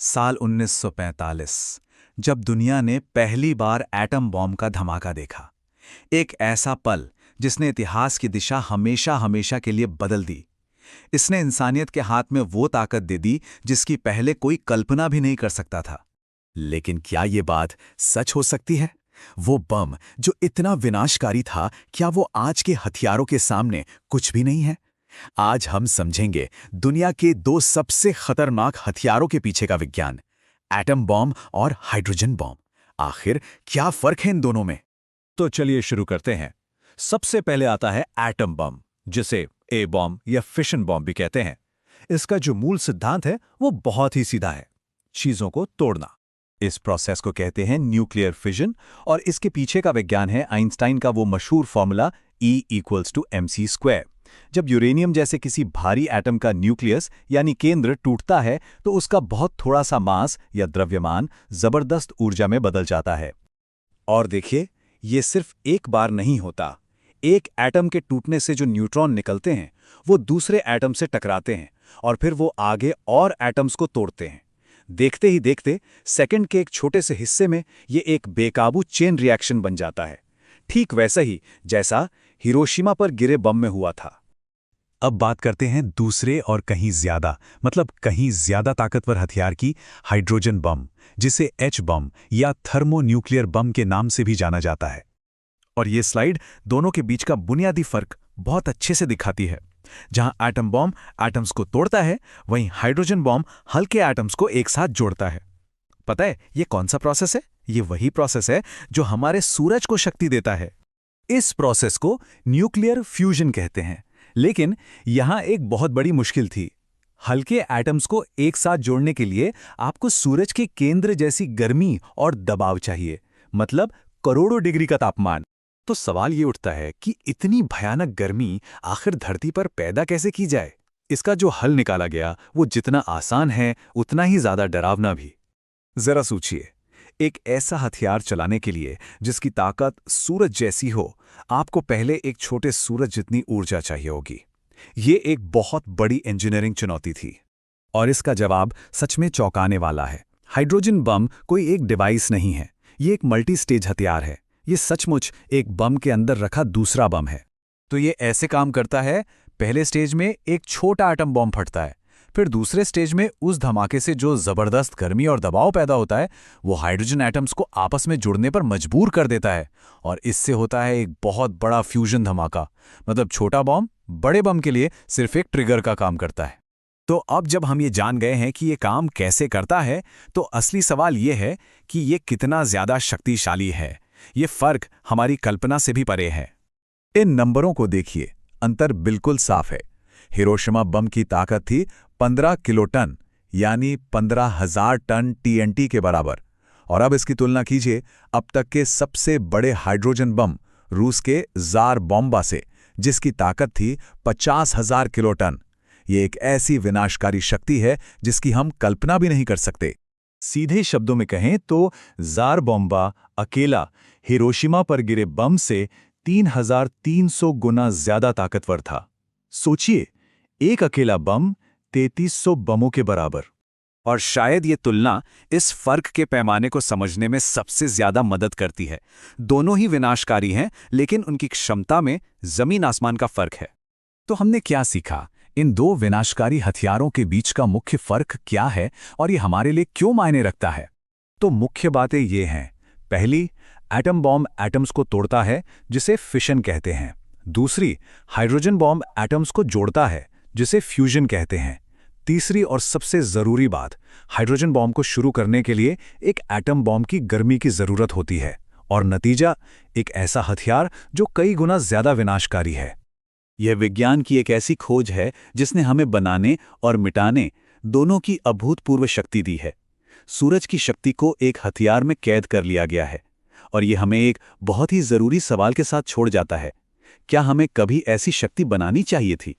साल 1945 जब दुनिया ने पहली बार एटम बॉम्ब का धमाका देखा। एक ऐसा पल जिसने इतिहास की दिशा हमेशा हमेशा के लिए बदल दी। इसने इंसानियत के हाथ में वो ताकत दे दी जिसकी पहले कोई कल्पना भी नहीं कर सकता था। लेकिन क्या ये बात सच हो सकती है? वो बम जो इतना विनाशकारी था, क्या वो आज के हथियारों के सामने कुछ भी नहीं है? आज हम समझेंगे दुनिया के दो सबसे खतरनाक हथियारों के पीछे का विज्ञान, एटम बॉम्ब और हाइड्रोजन बॉम्ब। आखिर क्या फर्क है इन दोनों में? तो चलिए शुरू करते हैं। सबसे पहले आता है एटम बम, जिसे ए बॉम्ब या फिशन बॉम्ब भी कहते हैं। इसका जो मूल सिद्धांत है वो बहुत ही सीधा है, चीजों को तोड़ना। इस प्रोसेस को कहते हैं न्यूक्लियर फिजन, और इसके पीछे का विज्ञान है आइंस्टाइन का वो मशहूर फॉर्मूला E=mc²। जब यूरेनियम जैसे किसी भारी एटम का न्यूक्लियस यानी केंद्र टूटता है तो उसका बहुत थोड़ा सा मास या द्रव्यमान जबरदस्त ऊर्जा में बदल जाता है। और देखिए, ये सिर्फ एक बार नहीं होता। एक एटम के टूटने से जो न्यूट्रॉन निकलते हैं वो दूसरे एटम से टकराते हैं और फिर वो आगे और एटम्स को तोड़ते हैं। देखते ही देखते सेकंड के एक छोटे से हिस्से में ये एक बेकाबू चेन रिएक्शन बन जाता है, ठीक वैसा ही जैसा हिरोशिमा पर गिरे बम में हुआ था। अब बात करते हैं दूसरे और कहीं ज्यादा ताकतवर हथियार की, हाइड्रोजन बम, जिसे एच बम या थर्मोन्यूक्लियर बम के नाम से भी जाना जाता है। और ये स्लाइड दोनों के बीच का बुनियादी फर्क बहुत अच्छे से दिखाती है। जहां एटम बॉम्ब एटम्स को तोड़ता है, वहीं हाइड्रोजन बॉम्ब हल्के एटम्स को एक साथ जोड़ता है। पता है ये कौन सा प्रोसेस है? ये वही प्रोसेस है जो हमारे सूरज को शक्ति देता है। इस प्रोसेस को न्यूक्लियर फ्यूजन कहते हैं। लेकिन यहां एक बहुत बड़ी मुश्किल थी। हल्के एटम्स को एक साथ जोड़ने के लिए आपको सूरज के केंद्र जैसी गर्मी और दबाव चाहिए, मतलब करोड़ों डिग्री का तापमान। तो सवाल ये उठता है कि इतनी भयानक गर्मी आखिर धरती पर पैदा कैसे की जाए? इसका जो हल निकाला गया वो जितना आसान है उतना ही ज्यादा डरावना भी। जरा सोचिए, एक ऐसा हथियार चलाने के लिए जिसकी ताकत सूरज जैसी हो, आपको पहले एक छोटे सूरज जितनी ऊर्जा चाहिए होगी। ये एक बहुत बड़ी इंजीनियरिंग चुनौती थी, और इसका जवाब सच में चौंकाने वाला है। हाइड्रोजन बम कोई एक डिवाइस नहीं है, ये एक मल्टी स्टेज हथियार है। ये सचमुच एक बम के अंदर रखा दूसरा बम है। तो ये ऐसे काम करता है, पहले स्टेज में एक छोटा एटम बॉम्ब फटता है, फिर दूसरे स्टेज में उस धमाके से जो जबरदस्त गर्मी और दबाव पैदा होता है वो हाइड्रोजन एटम्स को आपस में जुड़ने पर मजबूर कर देता है, और इससे होता है एक बहुत बड़ा फ्यूजन धमाका। मतलब छोटा बॉम्ब बड़े बम के लिए सिर्फ एक ट्रिगर का काम करता है। तो अब जब हम ये जान गए हैं कि ये काम कैसे करता है, तो असली सवाल ये है कि ये कितना ज्यादा शक्तिशाली है। ये फर्क हमारी कल्पना से भी परे है। इन नंबरों को देखिए, अंतर बिल्कुल साफ है। हिरोशिमा बम की ताकत थी 15 किलोटन, यानी 15,000 टन TNT के बराबर। और अब इसकी तुलना कीजिए अब तक के सबसे बड़े हाइड्रोजन बम, रूस के जार बॉम्बा से, जिसकी ताकत थी 50,000 किलोटन। ये एक ऐसी विनाशकारी शक्ति है जिसकी हम कल्पना भी नहीं कर सकते। सीधे शब्दों में कहें तो जार बॉम्बा अकेला हिरोशिमा पर गिरे बम से 3,300 गुना ज्यादा ताकतवर था। सोचिए, एक अकेला बम 3,300 बमों के बराबर। और शायद ये तुलना इस फर्क के पैमाने को समझने में सबसे ज्यादा मदद करती है। दोनों ही विनाशकारी हैं, लेकिन उनकी क्षमता में जमीन आसमान का फर्क है। तो हमने क्या सीखा? इन दो विनाशकारी हथियारों के बीच का मुख्य फर्क क्या है और ये हमारे लिए क्यों मायने रखता है? तो मुख्य बातें ये हैं। पहली, एटम बॉम्ब एटम्स को तोड़ता है, जिसे फिशन कहते हैं। दूसरी, हाइड्रोजन बॉम्ब एटम्स को जोड़ता है, जिसे फ्यूजन कहते हैं। तीसरी और सबसे जरूरी बात, हाइड्रोजन बॉम्ब को शुरू करने के लिए एक एटम बॉम्ब की गर्मी की जरूरत होती है, और नतीजा एक ऐसा हथियार जो कई गुना ज्यादा विनाशकारी है। यह विज्ञान की एक ऐसी खोज है जिसने हमें बनाने और मिटाने दोनों की अभूतपूर्व शक्ति दी है। सूरज की शक्ति को एक हथियार में कैद कर लिया गया है, और यह हमें एक बहुत ही जरूरी सवाल के साथ छोड़ जाता है। क्या हमें कभी ऐसी शक्ति बनानी चाहिए थी?